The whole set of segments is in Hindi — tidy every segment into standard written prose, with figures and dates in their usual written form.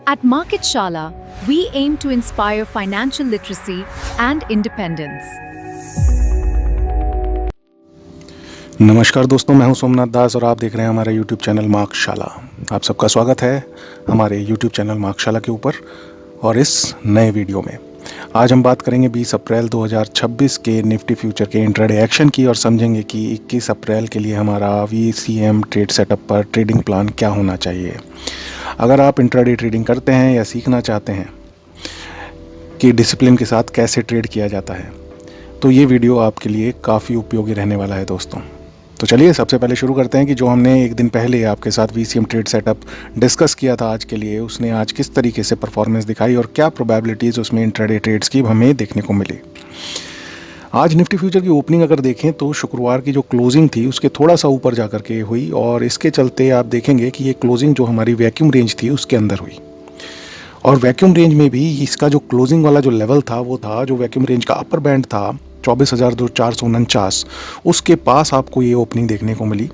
At Market Shala, we aim to inspire financial literacy and independence. नमस्कार दोस्तों, मैं हूं सोमनाथ दास और आप देख रहे हैं हमारा YouTube चैनल मार्क शाला। आप सबका स्वागत है हमारे YouTube चैनल मार्क शाला के ऊपर और इस नए वीडियो में। आज हम बात करेंगे 20 अप्रैल 2026 के निफ्टी फ्यूचर के इंट्राडे एक्शन की और समझेंगे कि 21 अप्रैल के लिए हमारा VCM ट्रेड सेटअप पर ट्रेडिंग प्लान क्या होना चाहिए। अगर आप इंट्राडे ट्रेडिंग करते हैं या सीखना चाहते हैं कि डिसिप्लिन के साथ कैसे ट्रेड किया जाता है, तो ये वीडियो आपके लिए काफ़ी उपयोगी रहने वाला है दोस्तों। तो चलिए सबसे पहले शुरू करते हैं कि जो हमने एक दिन पहले आपके साथ VCM ट्रेड सेटअप डिस्कस किया था आज के लिए, उसने आज किस तरीके से परफॉर्मेंस दिखाई और क्या प्रोबेबिलिटीज़ उसमें इंट्राडे ट्रेड्स की हमें देखने को मिली। आज निफ्टी फ्यूचर की ओपनिंग अगर देखें तो शुक्रवार की जो क्लोजिंग थी उसके थोड़ा सा ऊपर जा कर के हुई और इसके चलते आप देखेंगे कि ये क्लोजिंग जो हमारी वैक्यूम रेंज थी उसके अंदर हुई और वैक्यूम रेंज में भी इसका जो क्लोजिंग वाला जो लेवल था वो था जो वैक्यूम रेंज का अपर बैंड था 24,449, उसके पास आपको ये ओपनिंग देखने को मिली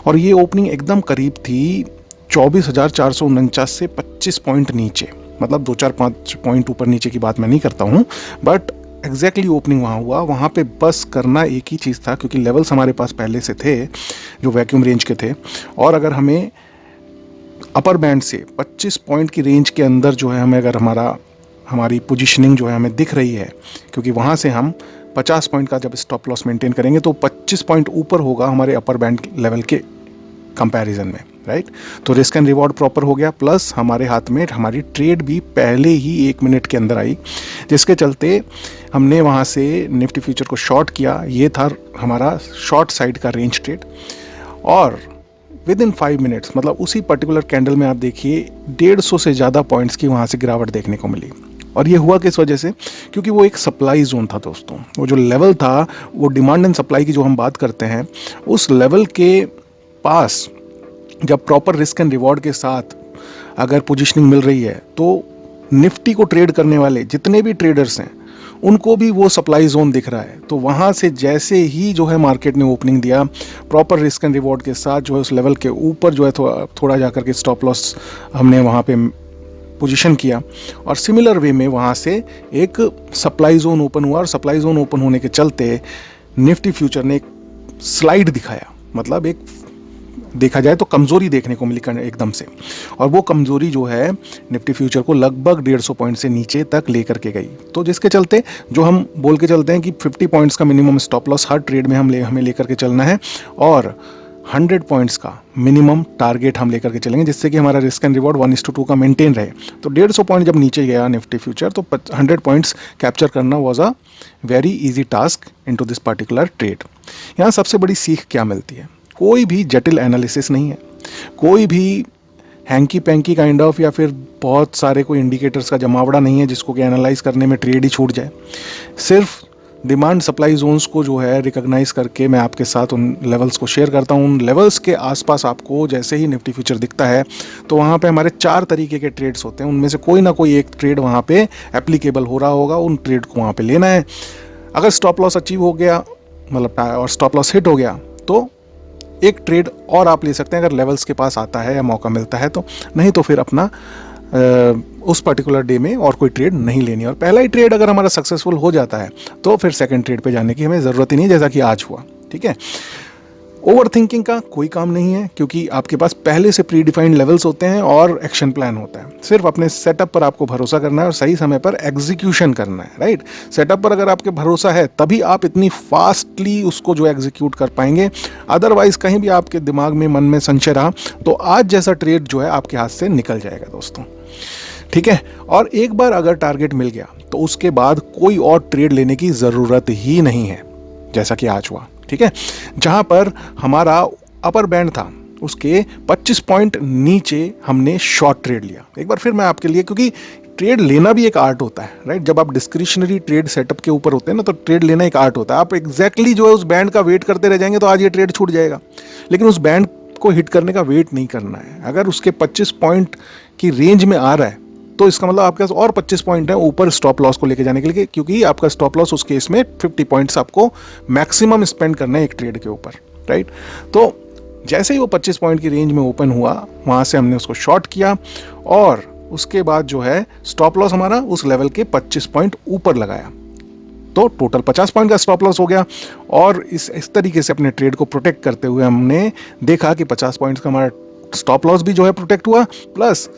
और ये ओपनिंग एकदम करीब थी 24,449 से 25 पॉइंट नीचे, मतलब 2-4-5 पॉइंट ऊपर नीचे की बात मैं नहीं करता हूँ, बट एग्जैक्टली ओपनिंग वहाँ हुआ। वहाँ पे बस करना एक ही चीज़ था क्योंकि लेवल्स हमारे पास पहले से थे जो वैक्यूम रेंज के थे और अगर हमें अपर बैंड से 25 पॉइंट की रेंज के अंदर जो है हमें अगर हमारी पोजीशनिंग जो है हमें दिख रही है, क्योंकि वहाँ से हम 50 पॉइंट का जब स्टॉप लॉस मेंटेन करेंगे तो 25 पॉइंट ऊपर होगा हमारे अपर बैंड लेवल के कंपैरिजन में, राइट। तो रिस्क एंड रिवॉर्ड प्रॉपर हो गया, प्लस हमारे हाथ में हमारी ट्रेड भी पहले ही 1 मिनट के अंदर आई, जिसके चलते हमने वहाँ से निफ्टी फ्यूचर को शॉर्ट किया। ये था हमारा शॉर्ट साइड का रेंज ट्रेड और विद इन 5 मिनट्स, मतलब उसी पर्टिकुलर कैंडल में आप देखिए 150 से ज़्यादा पॉइंट्स की वहाँ से गिरावट देखने को मिली। और ये हुआ किस वजह से? क्योंकि वो एक सप्लाई जोन था दोस्तों। वो जो लेवल था वो डिमांड एंड सप्लाई की जो हम बात करते हैं उस लेवल के पास जब प्रॉपर रिस्क एंड रिवॉर्ड के साथ अगर पोजीशनिंग मिल रही है तो निफ्टी को ट्रेड करने वाले जितने भी ट्रेडर्स हैं उनको भी वो सप्लाई जोन दिख रहा है। तो वहाँ से जैसे ही जो है मार्केट ने ओपनिंग दिया प्रॉपर रिस्क एंड रिवॉर्ड के साथ जो है उस लेवल के ऊपर जो है थोड़ा जा कर के स्टॉप लॉस हमने वहाँ पे पोजीशन किया और सिमिलर वे में वहाँ से एक सप्लाई जोन ओपन हुआ और सप्लाई जोन ओपन होने के चलते निफ्टी फ्यूचर ने एक स्लाइड दिखाया, मतलब एक देखा जाए तो कमज़ोरी देखने को मिली एकदम से, और वो कमज़ोरी जो है निफ्टी फ्यूचर को लगभग 150 पॉइंट से नीचे तक लेकर के गई। तो जिसके चलते जो हम बोल के चलते हैं कि 50 पॉइंट्स का मिनिमम स्टॉप लॉस हर ट्रेड में हमें लेकर के चलना है और 100 पॉइंट्स का मिनिमम टारगेट हम लेकर के चलेंगे, जिससे कि हमारा रिस्क एंड रिवॉर्ड 1:2 का मेंटेन रहे। तो 150 पॉइंट जब नीचे गया निफ्टी फ्यूचर तो 100 पॉइंट्स कैप्चर करना was a very easy task into this particular trade. यहाँ सबसे बड़ी सीख क्या मिलती है? कोई भी जटिल एनालिसिस नहीं है, कोई भी हैंकी पैंकी काइंड ऑफ या फिर बहुत सारे कोई इंडिकेटर्स का जमावड़ा नहीं है जिसको कि एनालाइज करने में ट्रेड ही छूट जाए। सिर्फ डिमांड सप्लाई जोन्स को जो है रिकॉग्नाइज करके मैं आपके साथ उन लेवल्स को शेयर करता हूँ। उन लेवल्स के आसपास आपको जैसे ही निफ्टी फ्यूचर दिखता है तो वहाँ पे हमारे 4 तरीके के ट्रेड्स होते हैं, उनमें से कोई ना कोई एक ट्रेड वहाँ पे एप्लीकेबल हो रहा होगा, उन ट्रेड को वहाँ पे लेना है। अगर स्टॉप लॉस अचीव हो गया, मतलब और स्टॉप लॉस हिट हो गया तो एक ट्रेड और आप ले सकते हैं अगर लेवल्स के पास आता है या मौका मिलता है तो, नहीं तो फिर अपना उस पर्टिकुलर डे में और कोई ट्रेड नहीं लेनी। और पहला ही ट्रेड अगर हमारा सक्सेसफुल हो जाता है तो फिर सेकंड ट्रेड पे जाने की हमें ज़रूरत ही नहीं, जैसा कि आज हुआ। ठीक है, ओवर थिंकिंग का कोई काम नहीं है क्योंकि आपके पास पहले से प्री डिफाइंड लेवल्स होते हैं और एक्शन प्लान होता है। सिर्फ अपने सेटअप पर आपको भरोसा करना है और सही समय पर एग्जीक्यूशन करना है, राइट। सेटअप पर अगर आपके भरोसा है तभी आप इतनी फास्टली उसको जो एग्जीक्यूट कर पाएंगे, अदरवाइज कहीं भी आपके दिमाग में मन में संशय रहा तो आज जैसा ट्रेड जो है आपके हाथ से निकल जाएगा दोस्तों। ठीक है, और एक बार अगर टारगेट मिल गया तो उसके बाद कोई और ट्रेड लेने की ज़रूरत ही नहीं है, जैसा कि आज हुआ। ठीक है, जहां पर हमारा अपर बैंड था उसके 25 पॉइंट नीचे हमने शॉर्ट ट्रेड लिया। एक बार फिर मैं आपके लिए, क्योंकि ट्रेड लेना भी एक आर्ट होता है, राइट। जब आप डिस्क्रिशनरी ट्रेड सेटअप के ऊपर होते हैं ना तो ट्रेड लेना एक आर्ट होता है। आप एग्जैक्टली जो है उस बैंड का वेट करते रह जाएंगे तो आज ये ट्रेड छूट जाएगा, लेकिन उस बैंड को हिट करने का वेट नहीं करना है। अगर उसके 25 पॉइंट की रेंज में आ रहा है तो इसका मतलब आपके पास और 25 पॉइंट है ऊपर स्टॉप लॉस को लेके जाने के लिए, क्योंकि आपका स्टॉप लॉस उस केस में 50 पॉइंट्स आपको मैक्सिमम स्पेंड करना है एक ट्रेड के ऊपर, राइट। तो जैसे ही वो 25 पॉइंट की रेंज में ओपन हुआ वहाँ से हमने उसको शॉर्ट किया और उसके बाद जो है स्टॉप लॉस हमारा उस लेवल के 25 पॉइंट ऊपर लगाया, तो टोटल 50 पॉइंट का स्टॉप लॉस हो गया। और इस तरीके से अपने ट्रेड को प्रोटेक्ट करते हुए हमने देखा कि 50 पॉइंट्स का हमारा स्टॉप लॉस भी जो है प्रोटेक्ट हुआ, प्लस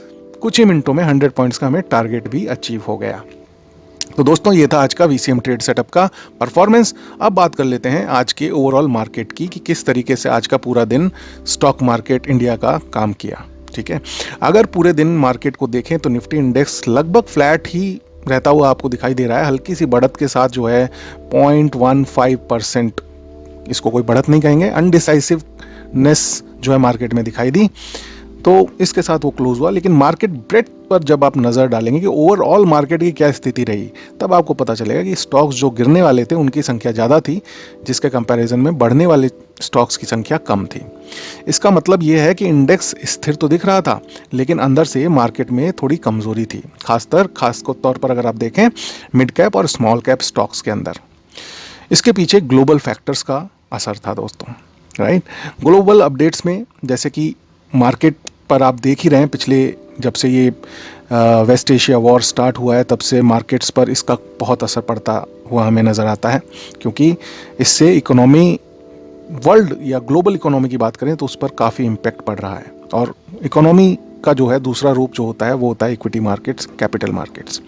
कुछ ही मिनटों में 100 पॉइंट्स का हमें टारगेट भी अचीव हो गया। तो दोस्तों ये था आज का VCM ट्रेड सेटअप का परफॉर्मेंस। अब बात कर लेते हैं आज के ओवरऑल मार्केट की कि किस तरीके से आज का पूरा दिन स्टॉक मार्केट इंडिया का काम किया। ठीक है, अगर पूरे दिन मार्केट को देखें तो निफ्टी इंडेक्स लगभग फ्लैट ही रहता हुआ आपको दिखाई दे रहा है, हल्की सी बढ़त के साथ जो है 0.15%, इसको कोई बढ़त नहीं कहेंगे, अनडिसाइसिवनेस जो है मार्केट में दिखाई दी, तो इसके साथ वो क्लोज हुआ। लेकिन मार्केट ब्रेड्थ पर जब आप नज़र डालेंगे कि ओवरऑल मार्केट की क्या स्थिति रही, तब आपको पता चलेगा कि स्टॉक्स जो गिरने वाले थे उनकी संख्या ज़्यादा थी, जिसके कंपैरिजन में बढ़ने वाले स्टॉक्स की संख्या कम थी। इसका मतलब ये है कि इंडेक्स स्थिर तो दिख रहा था, लेकिन अंदर से मार्केट में थोड़ी कमज़ोरी थी, खास तौर पर अगर आप देखें मिड कैप और स्मॉल कैप स्टॉक्स के अंदर। इसके पीछे ग्लोबल फैक्टर्स का असर था दोस्तों, राइट। ग्लोबल अपडेट्स में जैसे कि मार्केट पर आप देख ही रहे हैं, पिछले जब से ये वेस्ट एशिया वॉर स्टार्ट हुआ है तब से मार्केट्स पर इसका बहुत असर पड़ता हुआ हमें नज़र आता है, क्योंकि इससे इकोनॉमी, वर्ल्ड या ग्लोबल इकोनॉमी की बात करें तो उस पर काफ़ी इम्पैक्ट पड़ रहा है। और इकोनॉमी का जो है दूसरा रूप जो होता है वो होता है इक्विटी मार्केट्स, कैपिटल मार्केट्स।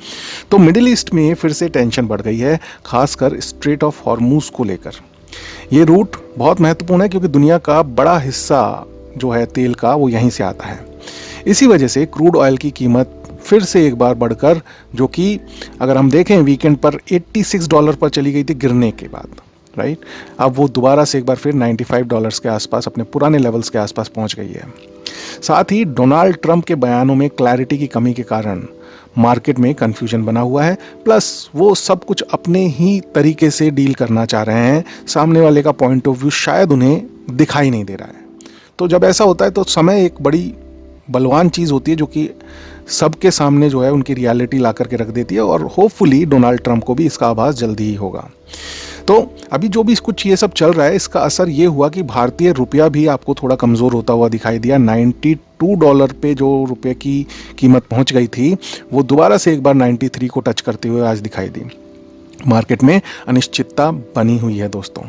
तो मिडिल ईस्ट में फिर से टेंशन बढ़ गई है, खासकर स्ट्रेट ऑफ हॉर्मूज को लेकर। ये रूट बहुत महत्वपूर्ण है क्योंकि दुनिया का बड़ा हिस्सा जो है तेल का वो यहीं से आता है। इसी वजह से क्रूड ऑयल की कीमत फिर से एक बार बढ़कर, जो कि अगर हम देखें वीकेंड पर $86 पर चली गई थी गिरने के बाद, राइट, अब वो दोबारा से एक बार फिर $95 के आसपास, अपने पुराने लेवल्स के आसपास पहुंच गई है। साथ ही डोनाल्ड ट्रंप के बयानों में क्लैरिटी की कमी के कारण मार्केट में कन्फ्यूजन बना हुआ है, प्लस वो सब कुछ अपने ही तरीके से डील करना चाह रहे हैं, सामने वाले का पॉइंट ऑफ व्यू शायद उन्हें दिखाई नहीं दे रहा है। तो जब ऐसा होता है तो समय एक बड़ी बलवान चीज़ होती है जो कि सबके सामने जो है उनकी रियलिटी ला करके रख देती है, और होपफुली डोनाल्ड ट्रंप को भी इसका आभास जल्दी ही होगा। तो अभी जो भी कुछ ये सब चल रहा है, इसका असर ये हुआ कि भारतीय रुपया भी आपको थोड़ा कमज़ोर होता हुआ दिखाई दिया। $92 पे जो रुपये की कीमत पहुंच गई थी वो दोबारा से एक बार 93 को टच करते हुए आज दिखाई दी। मार्केट में अनिश्चितता बनी हुई है दोस्तों।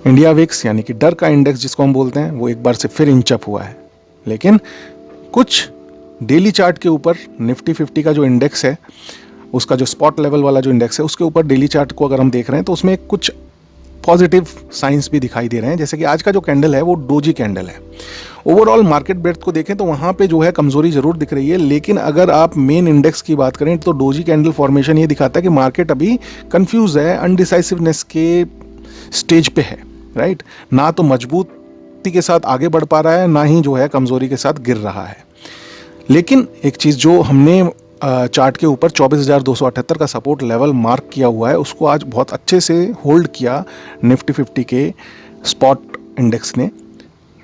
इंडिया विक्स यानी कि डर का इंडेक्स जिसको हम बोलते हैं, वो एक बार से फिर इंचअप हुआ है, लेकिन कुछ डेली चार्ट के ऊपर निफ्टी 50 का जो इंडेक्स है, उसका जो स्पॉट लेवल वाला जो इंडेक्स है, उसके ऊपर डेली चार्ट को अगर हम देख रहे हैं तो उसमें कुछ पॉजिटिव साइंस भी दिखाई दे रहे हैं। जैसे कि आज का जो कैंडल है वो डोजी कैंडल है। ओवरऑल मार्केट ब्रेड्थ को देखें तो वहाँ पे जो है कमजोरी जरूर दिख रही है, लेकिन अगर आप मेन इंडेक्स की बात करें तो डोजी कैंडल फॉर्मेशन ये दिखाता है कि मार्केट अभी कंफ्यूज है, अनडिसाइसिवनेस के स्टेज पे है, राइट। ना तो मजबूती के साथ आगे बढ़ पा रहा है, ना ही जो है कमजोरी के साथ गिर रहा है। लेकिन एक चीज़ जो हमने चार्ट के ऊपर 24,278 का सपोर्ट लेवल मार्क किया हुआ है, उसको आज बहुत अच्छे से होल्ड किया निफ्टी 50 के स्पॉट इंडेक्स ने,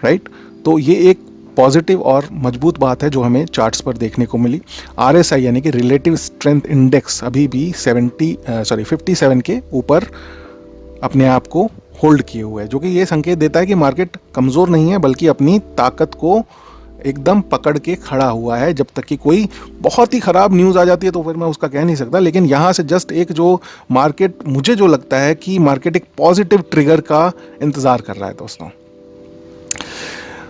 राइट। तो ये एक पॉजिटिव और मजबूत बात है जो हमें चार्ट्स पर देखने को मिली। RSI यानी कि रिलेटिव स्ट्रेंथ इंडेक्स अभी भी 57 के ऊपर अपने आप को होल्ड किए हुए है, जो कि ये संकेत देता है कि मार्केट कमज़ोर नहीं है बल्कि अपनी ताकत को एकदम पकड़ के खड़ा हुआ है। जब तक कि कोई बहुत ही ख़राब न्यूज़ आ जाती है तो फिर मैं उसका कह नहीं सकता, लेकिन यहाँ से जस्ट एक जो मार्केट, मुझे जो लगता है कि मार्केट एक पॉजिटिव ट्रिगर का इंतज़ार कर रहा है दोस्तों।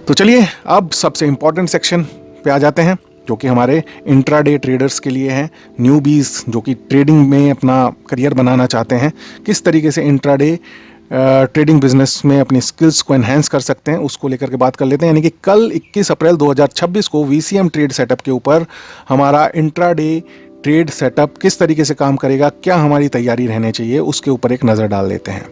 तो चलिए अब सबसे इम्पॉर्टेंट सेक्शन पे आ जाते हैं, जो कि हमारे इंट्राडे ट्रेडर्स के लिए हैं, न्यूबीज़ जो कि ट्रेडिंग में अपना करियर बनाना चाहते हैं, किस तरीके से इंट्राडे ट्रेडिंग बिजनेस में अपनी स्किल्स को एनहेंस कर सकते हैं, उसको लेकर के बात कर लेते हैं। यानी कि कल 21 अप्रैल 2026 को VCM ट्रेड सेटअप के ऊपर हमारा इंट्राडे ट्रेड सेटअप किस तरीके से काम करेगा, क्या हमारी तैयारी रहनी चाहिए, उसके ऊपर एक नज़र डाल लेते हैं।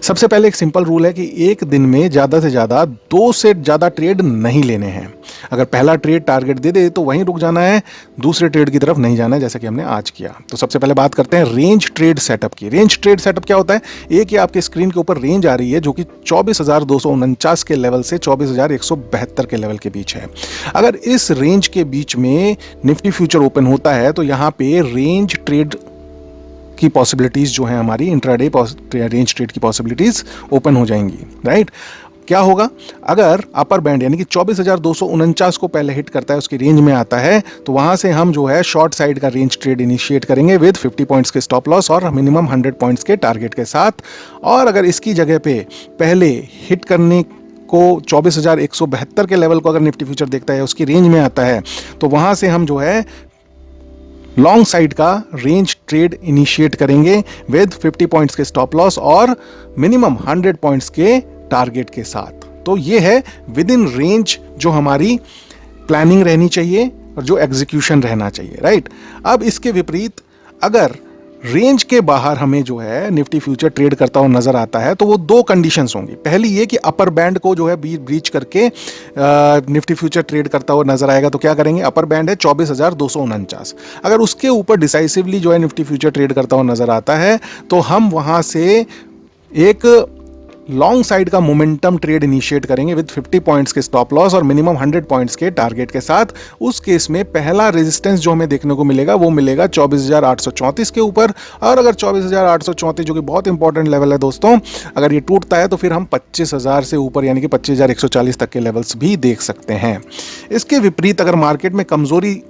सबसे पहले एक सिंपल रूल है कि एक दिन में ज़्यादा से ज़्यादा 2 से ज़्यादा ट्रेड नहीं लेने हैं। अगर पहला ट्रेड टारगेट दे दे तो वहीं रुक जाना है, दूसरे ट्रेड की तरफ नहीं जाना है, जैसा कि हमने आज किया। तो सबसे पहले बात करते हैं रेंज ट्रेड सेटअप की। रेंज ट्रेड सेटअप क्या होता है? एक ये आपके स्क्रीन के ऊपर रेंज आ रही है जो कि 24,249 के लेवल से 24,172 के लेवल के बीच है। अगर इस रेंज के बीच में निफ्टी फ्यूचर ओपन होता है तो यहाँ पे रेंज ट्रेड की पॉसिबिलिटीज़ जो है हमारी इंट्राडे रेंज ट्रेड की पॉसिबिलिटीज़ ओपन हो जाएंगी, राइट। क्या होगा, अगर अपर बैंड यानी कि 24,249 को पहले हिट करता है, उसकी रेंज में आता है, तो वहां से हम जो है शॉर्ट साइड का रेंज ट्रेड इनिशिएट करेंगे विद 50 पॉइंट्स के स्टॉप लॉस और मिनिमम 100 पॉइंट्स के टारगेट के साथ। और अगर इसकी जगह पे पहले हिट करने को 24,172 के लेवल को अगर निफ्टी फ्यूचर देखता है, उसकी रेंज में आता है, तो वहां से हम जो है लॉन्ग साइड का रेंज ट्रेड इनिशिएट करेंगे विद 50 पॉइंट्स के स्टॉप लॉस और मिनिमम 100 पॉइंट्स के टारगेट के साथ। तो ये है विद इन रेंज जो हमारी प्लानिंग रहनी चाहिए और जो एग्जीक्यूशन रहना चाहिए, राइट। अब इसके विपरीत अगर रेंज के बाहर हमें जो है निफ्टी फ्यूचर ट्रेड करता हुआ नजर आता है, तो वो दो कंडीशंस होंगी। पहली ये कि अपर बैंड को जो है ब्रीच करके निफ्टी फ्यूचर ट्रेड करता हुआ नजर आएगा, तो क्या करेंगे, अपर बैंड है 24,249, अगर उसके ऊपर डिसाइसिवली जो है निफ्टी फ्यूचर ट्रेड करता हुआ नजर आता है, तो हम वहां से एक लॉन्ग साइड का मोमेंटम ट्रेड इनिशिएट करेंगे विद 50 पॉइंट्स के स्टॉप लॉस और मिनिमम 100 पॉइंट्स के टारगेट के साथ। उस केस में पहला रेजिस्टेंस जो हमें देखने को मिलेगा वो मिलेगा 24,834 के ऊपर, और अगर 24,834 जो कि बहुत इंपॉर्टेंट लेवल है दोस्तों, अगर ये टूटता है तो फिर हम 25,000 से ऊपर यानी कि 25,140 तक के लेवल्स भी देख सकते हैं। इसके विपरीत अगर मार्केट में कमजोरी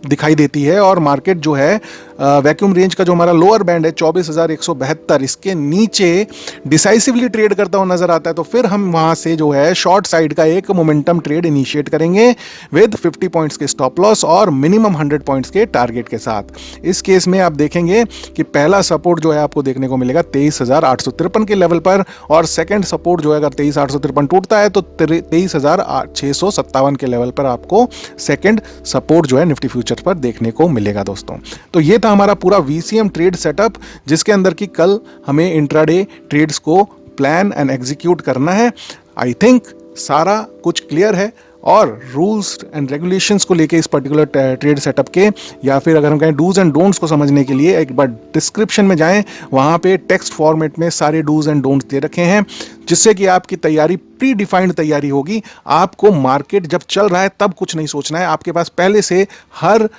दिखाई देती है और मार्केट जो है वैक्यूम रेंज का जो हमारा लोअर बैंड है 24,172, इसके नीचे डिसाइसिवली ट्रेड करता हुआ नजर आता है, तो फिर हम वहां से जो है शॉर्ट साइड का एक मोमेंटम ट्रेड इनिशिएट करेंगे विद 50 पॉइंट्स के स्टॉप लॉस और मिनिमम 100 पॉइंट्स के टारगेट के साथ। इस केस में आप देखेंगे कि पहला सपोर्ट जो है आपको देखने को मिलेगा 23,853 के लेवल पर, और सेकंड सपोर्ट जो है अगर 23,853 टूटता है तो 23,657 के लेवल पर आपको सेकंड सपोर्ट जो है निफ्टी फ्यूचर पर देखने को मिलेगा दोस्तों। तो ये था हमारा पूरा वीसीएम ट्रेड सेटअप, जिसके अंदर की कल हमें इंट्राडे ट्रेड्स को प्लान एंड एग्जीक्यूट करना है। आई थिंक सारा कुछ क्लियर है, और रूल्स एंड रेगुलेशंस को लेके इस पर्टिकुलर ट्रेड सेटअप के, या फिर अगर हम कहें डूज एंड डोंट्स को समझने के लिए एक बार डिस्क्रिप्शन में जाएं, वहाँ पे टेक्स्ट फॉर्मेट में सारे डूज एंड डोंट्स दे रखे हैं, जिससे कि आपकी तैयारी प्री डिफाइंड तैयारी होगी। आपको मार्केट जब चल रहा है तब कुछ नहीं सोचना है, आपके पास पहले से हर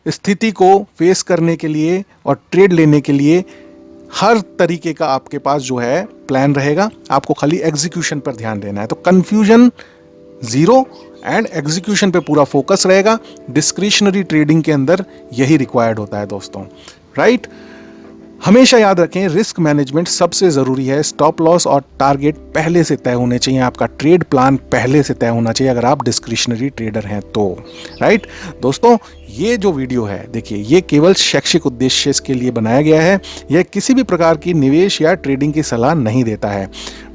स्थिति को फेस करने के लिए और ट्रेड लेने के लिए हर तरीके का आपके पास जो है प्लान रहेगा। आपको खाली एग्जीक्यूशन पर ध्यान देना है, तो कंफ्यूजन जीरो एंड एग्जीक्यूशन पे पूरा फोकस रहेगा। डिस्क्रिशनरी ट्रेडिंग के अंदर यही रिक्वायर्ड होता है दोस्तों, राइट। हमेशा याद रखें, रिस्क मैनेजमेंट सबसे ज़रूरी है। स्टॉप लॉस और टारगेट पहले से तय होने चाहिए, आपका ट्रेड प्लान पहले से तय होना चाहिए अगर आप डिस्क्रिशनरी ट्रेडर हैं तो, राइट। दोस्तों ये जो वीडियो है, देखिए, ये केवल शैक्षिक उद्देश्य के लिए बनाया गया है। यह किसी भी प्रकार की निवेश या ट्रेडिंग की सलाह नहीं देता है।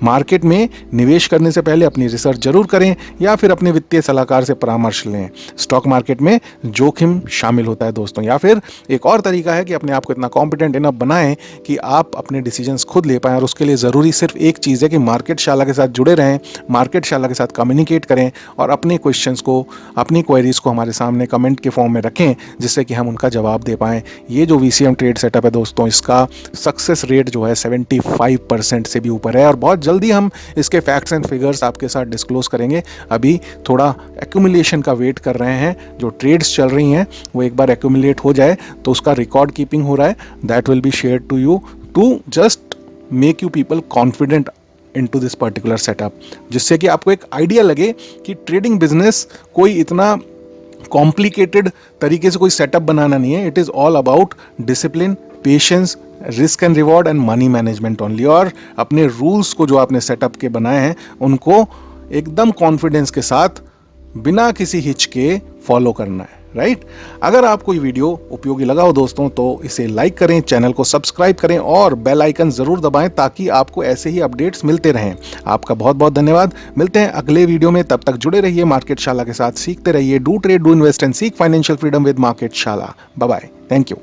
मार्केट में निवेश करने से पहले अपनी रिसर्च जरूर करें या फिर अपने वित्तीय सलाहकार से परामर्श लें। स्टॉक मार्केट में जोखिम शामिल होता है दोस्तों, या फिर एक और तरीका है कि अपने आप को इतना कॉम्पिटेंट इनफ बनाएं कि आप अपने डिसीजंस खुद ले पाएं, और उसके लिए ज़रूरी सिर्फ एक चीज़ है कि मार्केट शाला के साथ जुड़े रहें, मार्केट शाला के साथ कम्युनिकेट करें और अपने क्वेश्चंस को, अपनी क्वेरीज को हमारे सामने कमेंट के फॉर्म में रखें, जिससे कि हम उनका जवाब दे पाएँ। ये जो वीसीएम ट्रेड सेटअप है दोस्तों, इसका सक्सेस रेट जो है 75% से भी ऊपर है, और बहुत जल्दी हम इसके फैक्ट्स एंड फिगर्स आपके साथ डिस्क्लोज करेंगे। अभी थोड़ा एक्यूमुलेशन का वेट कर रहे हैं, जो ट्रेड्स चल रही हैं वो एक बार एक्यूमुलेट हो जाए तो उसका रिकॉर्ड कीपिंग हो रहा है, that will be share to you to just make you people confident into this particular setup, जिससे कि आपको एक आइडिया लगे कि ट्रेडिंग बिजनेस कोई इतना कॉम्प्लिकेटेड तरीके से कोई सेटअप बनाना नहीं है। It is all about discipline, patience, risk and reward and money management only, और अपने रूल्स को जो आपने सेटअप के बनाए हैं उनको एकदम कॉन्फिडेंस के साथ बिना किसी हिच के फॉलो करना है, राइट। अगर आपको ये वीडियो उपयोगी लगा हो दोस्तों तो इसे लाइक करें, चैनल को सब्सक्राइब करें और बेल आइकन ज़रूर दबाएं ताकि आपको ऐसे ही अपडेट्स मिलते रहें। आपका बहुत बहुत धन्यवाद। मिलते हैं अगले वीडियो में, तब तक जुड़े रहिए मार्केट शाला के साथ, सीखते रहिए। Do trade, do invest and seek financial freedom with market Shala. Bye bye, thank you.